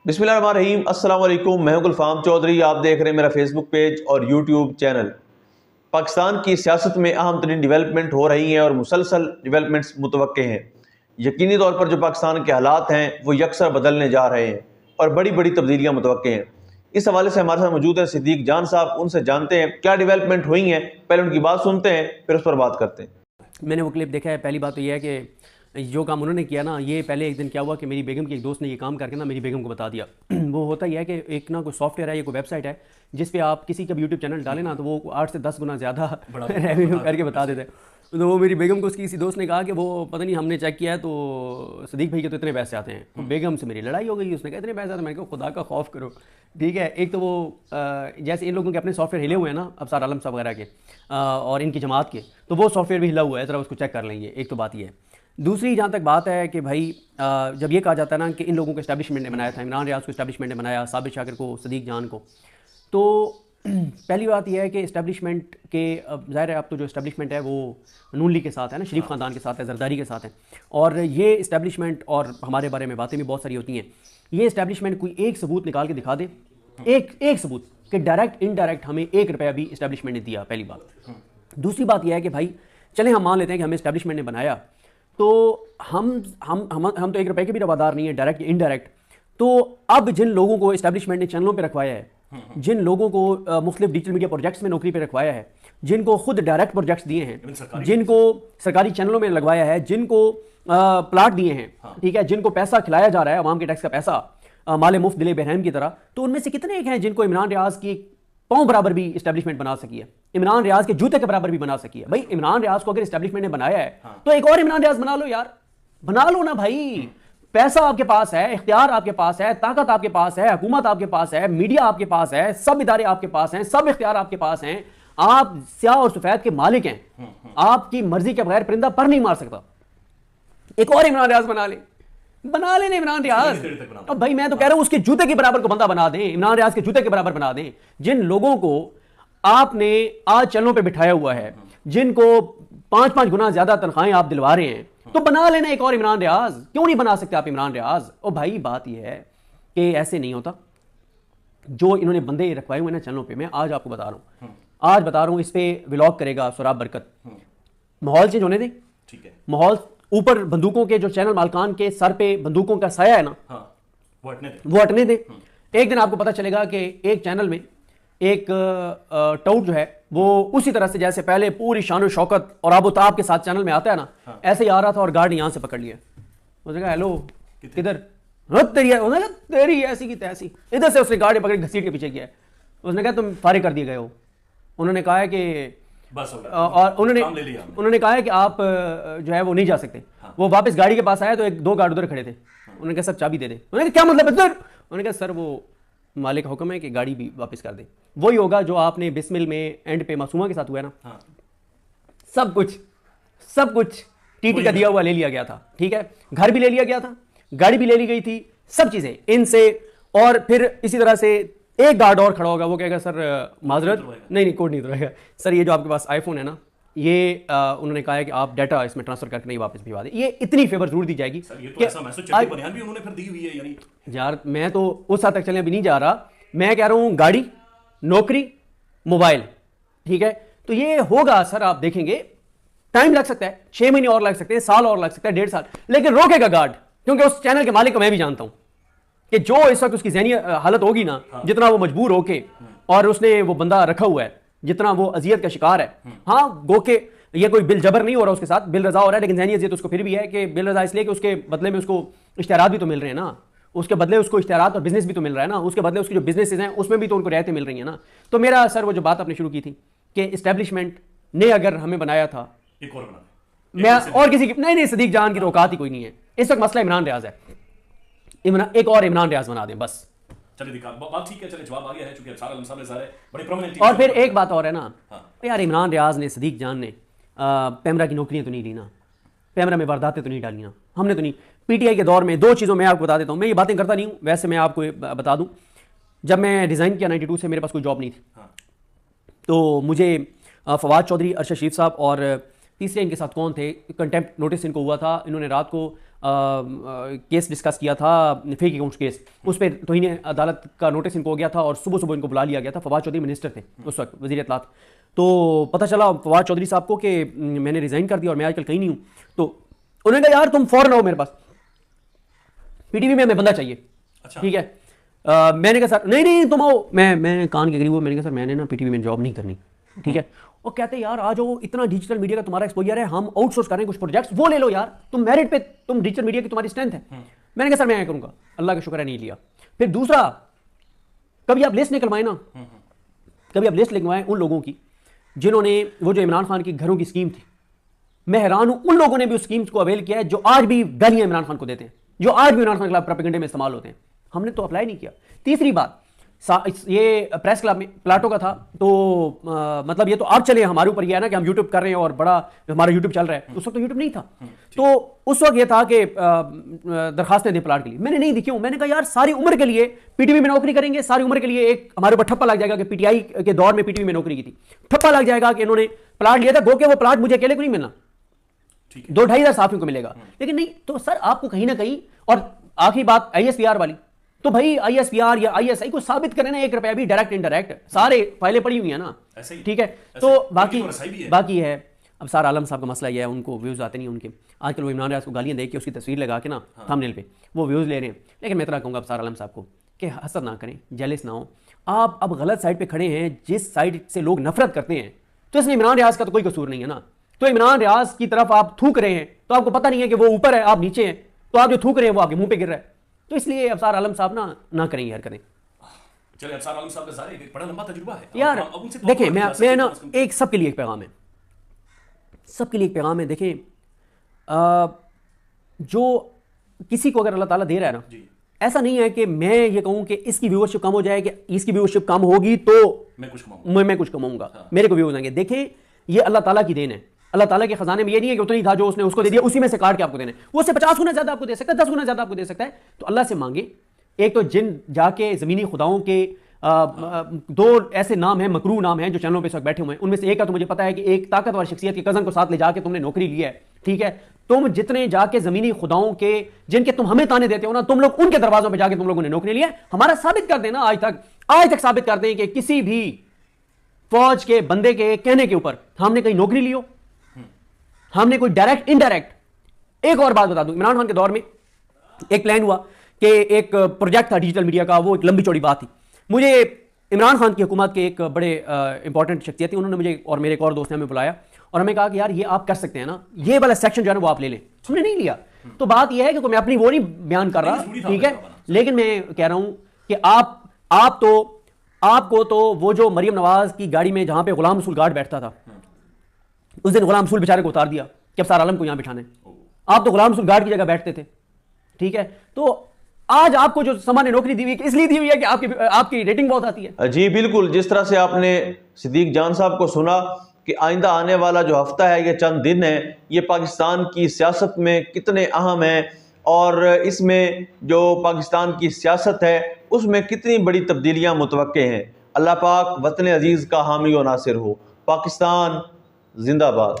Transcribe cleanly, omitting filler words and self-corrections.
बिस्मिल्लाहिर्रहमानिर्रहीम, अस्सलाम वालेकुम। मैं हूं गुलफाम चौधरी। आप देख रहे हैं मेरा फेसबुक पेज और यूट्यूब चैनल। पाकिस्तान की सियासत में अहम तरीन डेवलपमेंट हो रही हैं और मुसलसल डेवलपमेंट्स मुतवक्के हैं। यकीनी तौर पर जो पाकिस्तान के हालात हैं वो यकसर बदलने जा रहे हैं और बड़ी बड़ी तब्दीलियाँ मुतवक्के हैं। इस हवाले से हमारे साथ मौजूद हैं सिद्दीक जान साहब। उनसे जानते हैं क्या डेवलपमेंट हुई हैं, पहले उनकी बात सुनते हैं फिर उस पर बात करते हैं। मैंने वो क्लिप देखा है। पहली बात तो ये है कि जो काम उन्होंने किया ना, ये पहले एक दिन क्या हुआ कि मेरी बेगम की एक दोस्त ने ये काम करके ना मेरी बेगम को बता दिया। वो होता ही है कि एक ना कोई सॉफ्टवेयर है या कोई वेबसाइट है जिस पे आप किसी का भी यूट्यूब चैनल डालें ना तो वो 8 से 10 गुना ज़्यादा रेवेन्यू करके बता देते हैं। तो वो मेरी बेगम को उसकी किसी दोस्त ने कहा कि वो पता नहीं, हमने चेक किया है तो सदीक भाई के तो इतने पैसे आते हैं। तो बेगम से मेरी लड़ाई हो गई। उसने कहा इतने पैसे आते हैं। मैंने कहा खुदा का खौफ करो, ठीक है। एक तो वो जैसे इन लोगों के अपने सॉफ्टवेयर हिले हुए हैं ना, अबसार आलम साहब वगैरह के और इनकी जमात के, तो वो सॉफ्टवेयर भी हिला हुआ है, ज़रा उसको चेक कर लेंगे। एक तो बात ये है। दूसरी जहाँ तक बात है कि भाई जब ये कहा जाता है ना कि इन लोगों को इस्टेब्लिशमेंट ने बनाया था, इमरान रियाज को इस्टेब्लिशमेंट ने बनाया, साबिर शाकिर को, सदीक जान को, तो पहली बात यह है कि इस्टेब्लिशमेंट के ज़ाहिर है अब तो जो इस्टेब्लिशमेंट है वो नून लीग के साथ है ना, शरीफ ख़ानदान के साथ है, जरदारी के साथ है। और ये इस्टेब्लिशमेंट, और हमारे बारे में बातें भी बहुत सारी होती हैं, ये इस्टेब्लिशमेंट कोई एक सबूत निकाल के दिखा दे, एक सबूत कि डायरेक्ट इनडायरेक्ट हमें 1 रुपया भी इस्टेब्लिशमेंट ने दिया, पहली बात। दूसरी बात यह है कि भाई चलें हम मान लेते हैं कि हमें इस्टेब्लिशमेंट ने बनाया, तो हम तो 1 रुपये के भी रवादार नहीं है, डायरेक्ट या इनडायरेक्ट। तो अब जिन लोगों को इस्टेब्लिशमेंट ने चैनलों पे रखवाया है, जिन लोगों को मुख्तलिफ डिजिटल मीडिया प्रोजेक्ट्स में नौकरी पे रखवाया है, जिनको खुद डायरेक्ट प्रोजेक्ट्स दिए हैं, जिनको सरकारी चैनलों में लगवाया है, जिनको प्लाट दिए हैं, ठीक है, जिनको पैसा खिलाया जा रहा है, अवाम के टैक्स का पैसा माले मुफ्त दिले बहरहम की तरह, तो उनमें से कितने एक हैं जिनको इमरान रियाज की पाँव बराबर भी इस्टेब्लिशमेंट बना सकी है, इमरान रियाज के जूते के बराबर भी बना सकी है। भाई इमरान रियाज को अगर इस्टेब्लिशमेंट ने बनाया है तो एक और इमरान रियाज बना लो यार, बना लो ना भाई। पैसा आपके पास है, इख्तियार आपके पास है, ताकत आपके पास है, हुकूमत आपके पास है, मीडिया आपके पास है, सब इदारे आपके पास हैं, सब इख्तियार आपके पास हैं। आप स्याह और सफेद के मालिक हैं। आपकी मर्जी के बगैर परिंदा पर नहीं मार सकता। एक और इमरान रियाज बना लेने इमरान रियाज। अब भाई मैं तो कह रहा हूं उसके जूते के बराबर को बंदा बना दें, इमरान रियाज के जूते के बराबर बना दें। जिन लोगों को आपने आज चैनलों पे बिठाया हुआ है, जिनको 5-5 गुना ज्यादा तनख्वाहें आप दिलवा रहे हैं, तो बना लेना एक और इमरान रियाज। क्यों नहीं बना सकते आप इमरान रियाज? और भाई बात यह है कि ऐसे नहीं होता। जो इन्होंने बंदे रखवाए हुए ना चैनलों पे, मैं आज आपको बता रहा हूं, इस पे व्लॉग करेगा सुराब बरकत। माहौल चेंज होने दे, ठीक है। माहौल ऊपर बंदूकों के जो चैनल मालकान के सर पे बंदूकों का साया है ना, वो हटने दे। एक दिन आपको पता चलेगा कि एक चैनल में एक टाउट जो है वो उसी तरह से जैसे पहले पूरी शान शौकत और आबोताब के साथ चैनल में आता है ना, ऐसे ही आ रहा था और गार्ड ने यहां से पकड़ लिया। उसने कहा हेलो किधर, तेरी ऐसी की तैसी। इधर से उसने गार्ड पकड़ घसीट के पीछे किया। उसने कहा तुम फारिग कर दिए गए हो। उन्होंने कहा है कि बस हो गया, और उन्होंने कहा है कि आप जो है वो नहीं जा सकते। वो वापस गाड़ी के पास आया तो 2 गार्ड उधर खड़े थे। उन्होंने कहा सर चाबी दे दे। उन्होंने कहा क्या मतलब है सर? उन्होंने कहा सर वो मालिक हुक्म है कि गाड़ी भी वापस कर दे। वही होगा जो आपने बिस्मिल में एंड पे मासूमा के साथ हुआ है ना। सब कुछ टीटी का दिया हुआ ले लिया गया था, ठीक है। घर भी ले लिया गया था, गाड़ी भी ले ली गई थी, सब चीजें इनसे। और फिर इसी तरह से एक गार्ड और खड़ा होगा, वो कहेगा सर माजरत नहीं कोड नहीं उतरेगा सर, ये जो आपके पास आईफोन है ना, ये उन्होंने कहा है कि आप डाटा इसमें ट्रांसफर करके नहीं वापस भिजवा दें। ये इतनी फेवर जरूर दी जाएगी कि बयान भी उन्होंने फिर दी हुई है। यानी यार मैं तो उस हद तक चलने अभी नहीं जा रहा। मैं कह रहा हूं गाड़ी, नौकरी, मोबाइल, ठीक है। तो ये होगा सर, आप देखेंगे टाइम लग सकता है, 6 महीने और लग सकते हैं, साल और लग सकता है, 1.5 साल, लेकिन रोकेगा गार्ड। क्योंकि उस चैनल के मालिक को मैं भी जानता हूं कि जो इस वक्त उसकी ज़हनी हालत होगी ना, जितना वो मजबूर होके और उसने वो बंदा रखा हुआ है, जितना वो अजियत का शिकार है। हाँ गो के ये कोई बिल जबर नहीं हो रहा उसके साथ, बिल रजा हो रहा है, लेकिन ज़हनी अजियत उसको फिर भी है कि बिल रजा इसलिए कि उसके बदले में उसको इश्तिहारात भी तो मिल रहे हैं ना, उसके बदले उसको इश्तिहारात और बिजनेस भी तो मिल रहा है ना, उसके बदले उसके जो बिजनेसेस हैं उसमें भी तो उनको रियायतें मिल रही हैं ना। तो मेरा सर वो जो बात आपने शुरू की थी कि इस्टेब्लिशमेंट ने अगर हमें बनाया था, एक और मैं और किसी की नहीं सदीक जान की तो औकात ही कोई नहीं है। इस वक्त मसला इमरान रियाज है, एक और इमरान रियाज बना दें बस। चलिए बात ठीक है, चलिए जवाब आ गया है, चूंकि अबसार आलम साहब ने सारे बड़े प्रोमिनेंट। और फिर एक बात और है ना, यार इमरान रियाज ने, सदीक जान ने पैमरा की नौकरियां तो नहीं ली ना, पैमरा में वारदातें तो नहीं डाली ना, हमने तो नहीं। पीटीआई के दौर में 2 चीज़ों में आपको बता देता हूँ, मैं ये बातें करता नहीं हूँ, वैसे मैं आपको बता दूँ, जब मैं रिज़ाइन किया 92 से, मेरे पास कोई जॉब नहीं थी। तो मुझे फवाद चौधरी, अरशद शरीफ साहब और तीसरे इनके साथ कौन थे, कंटेम्प्ट नोटिस इनको हुआ था। इन्होंने रात को केस डिस्कस किया था, फेक अकाउंट्स केस, उस पर तौहीन अदालत का नोटिस इनको हो गया था और सुबह सुबह इनको बुला लिया गया था। फवाद चौधरी मिनिस्टर थे उस वक्त, वज़ीर इत्तलात। तो पता चला फवाद चौधरी साहब को कि मैंने रिज़ाइन कर दिया और मैं आजकल कहीं नहीं हूँ। तो उन्होंने कहा यार तुम फ़ौरन आओ मेरे पास, पीटीवी में हमें बंदा चाहिए। ठीक है, मैंने कहा सर नहीं तुम आओ, मैं कान के करीब हूँ। मैंने कहा सर मैंने ना पीटीवी में जॉब नहीं करनी। ठीक है, वो कहते यार आ जाओ, इतना डिजिटल मीडिया का तुम्हारा एक्सपोजर है, हम आउटसोर्स करें कुछ प्रोजेक्ट्स, वो ले लो यार, तुम मेरिट पे, तुम डिजिटल मीडिया की तुम्हारी स्ट्रेंथ है। मैंने कहा सर मैं करूंगा, अल्लाह का शुक्र है नहीं लिया। फिर दूसरा, कभी आप लिस्ट निकलवाएं ना, कभी आप लिस्ट लिखवाएं उन लोगों की जिन्होंने वो जो इमरान खान की घरों की स्कीम थी, मैं हैरान हूं उन लोगों ने भी उस स्कीम को अवेल किया है जो आज भी गालियां इमरान खान को देते हैं, जो आज भी इमरान खान के खिलाफ प्रोपेगेंडे में इस्तेमाल होते हैं। हमने तो अप्लाई नहीं किया। तीसरी बात, ये प्रेस क्लब में प्लाटो का था, तो मतलब ये तो अब चले हमारे ऊपर ये है ना कि हम यूट्यूब कर रहे हैं और बड़ा हमारा यूट्यूब चल रहा है। उस वक्त तो यूट्यूब नहीं था। तो उस वक्त ये था कि दरखास्तें दें प्लाट के लिए, मैंने नहीं दी। क्यों? मैंने कहा यार सारी उम्र के लिए पीटीवी में नौकरी करेंगे, सारी उम्र के लिए एक हमारे ऊपर ठप्पा लग जाएगा कि पीटीआई के दौर में पीटीवी में नौकरी की थी, ठप्पा लग जाएगा कि इन्होंने प्लाट लिया था, गो के वो प्लाट मुझे अकेले को नहीं मिलना, 2-2.5 साफियों को मिलेगा। लेकिन नहीं, तो सर आपको कहीं ना कहीं, और आखिरी बात ISPR वाली, तो भाई ISPR या ISI को साबित करें ना, 1 रुपया भी डायरेक्ट इनडायरेक्ट, सारे फाइलें पड़ी हुई है ना। ठीक है, तो बाकी है अब सारा आलम साहब का मसला यह है, उनको व्यूज आते नहीं उनके। आजकल वो इमरान रियाज को गालियां दे के उसकी तस्वीर लगा के ना थंबनेल पे वो व्यूज ले रहे हैं। लेकिन मैं इतना कहूँगा अब सारा आलम साहब को कि हसद ना करें, जेलिस ना हो। आप अब गलत साइड पे खड़े हैं, जिस साइड से लोग नफरत करते हैं, तो इसमें इमरान रियाज का तो कोई कसूर नहीं है ना। तो इमरान रियाज की तरफ आप थूक रहे हैं, तो आपको पता नहीं है कि वो ऊपर है आप नीचे हैं, तो आप जो थूक रहे हैं वो आपके मुंह पे गिर रहा है। तो इसलिए अफसार आलम साहब ना करें यार, करें। चलिए, अफसार आलम साहब का ज़ाहिर है बड़ा लंबा तजुर्बा है यार। देखें मैं ना एक सबके लिए एक पैगाम है, सबके लिए एक पैगाम है। देखें जो किसी को अगर अल्लाह ताला दे रहा है ना, ऐसा नहीं है कि मैं ये कहूं कि इसकी व्यूअरशिप कम हो जाए, कि इसकी व्यूअरशिप कम होगी तो मैं कुछ कमाऊंगा, मेरे को व्यूज आएंगे। देखिए ये अल्लाह ताला की देन है। अल्लाह ताला के खजाने में ये नहीं है कि उतना ही था जो उसने उसको दे दिया उसी में से काट के आपको देना है, वो उससे 50 गुना ज्यादा आपको दे सकता है, 10 गुना ज्यादा आपको दे सकता है। तो अल्लाह से मांगे। एक तो जिन जाके जमीनी खुदाओं के 2 ऐसे नाम हैं, मकरू नाम हैं जो चैनलों पे इस वक्त बैठे हुए हैं, उनमें से एक का तो मुझे पता है कि एक ताकतवर शख्सियत के कज़न को साथ ले जाके तुमने नौकरी ली है। ठीक है, तुम जितने जाके जमीनी खुदाओं के जिनके तुम हमें ताने देते हो ना, तुम लोग उनके दरवाजों पे जाके तुम लोगों ने नौकरी ली है। हमारा साबित कर देना, आज तक साबित कर दें कि किसी भी फौज के बंदे के कहने के ऊपर हमने कहीं नौकरी ली हो, हमने कोई डायरेक्ट इनडायरेक्ट। एक और बात बता दूं, इमरान खान के दौर में एक प्लान हुआ कि एक प्रोजेक्ट था डिजिटल मीडिया का, वो एक लंबी चौड़ी बात थी। मुझे इमरान खान की हुकूमत के एक बड़े इंपॉर्टेंट शख्सियत थी, उन्होंने मुझे और मेरे एक और दोस्त ने हमें बुलाया और हमें कहा कि यार ये आप कर सकते हैं ना, ये वाला सेक्शन जो है ना वो आप ले लें। हमने नहीं लिया। तो बात यह है कि मैं अपनी वो नहीं बयान कर रहा, ठीक है, लेकिन मैं कह रहा हूं कि आपको तो वो जो मरियम नवाज की गाड़ी में जहां पे गुलाम रसूल गार्ड बैठता था, उस दिन गुलाम रसूल बेचारे को उतार दिया कि अफसार आलम को यहां बिठाने। आप तो गुलाम रसूल गार्ड की जगह बैठते थे। ठीक है, तो आज आपको जो सामान्य नौकरी दी हुई इसलिए दी हुई है कि आपकी रेटिंग बहुत आती है। जी बिल्कुल, जिस तरह से आपने सिद्दीक जान साहब को सुना कि आइंदा आने वाला जो हफ्ता है, ये चंद दिन है, ये पाकिस्तान की सियासत में कितने अहम है और इसमें जो पाकिस्तान की सियासत है उसमें कितनी बड़ी तब्दीलियां मुतवक्के हैं। अल्लाह पाक वतन अजीज़ का हामी और नासिर हो। पाकिस्तान जिंदाबाद।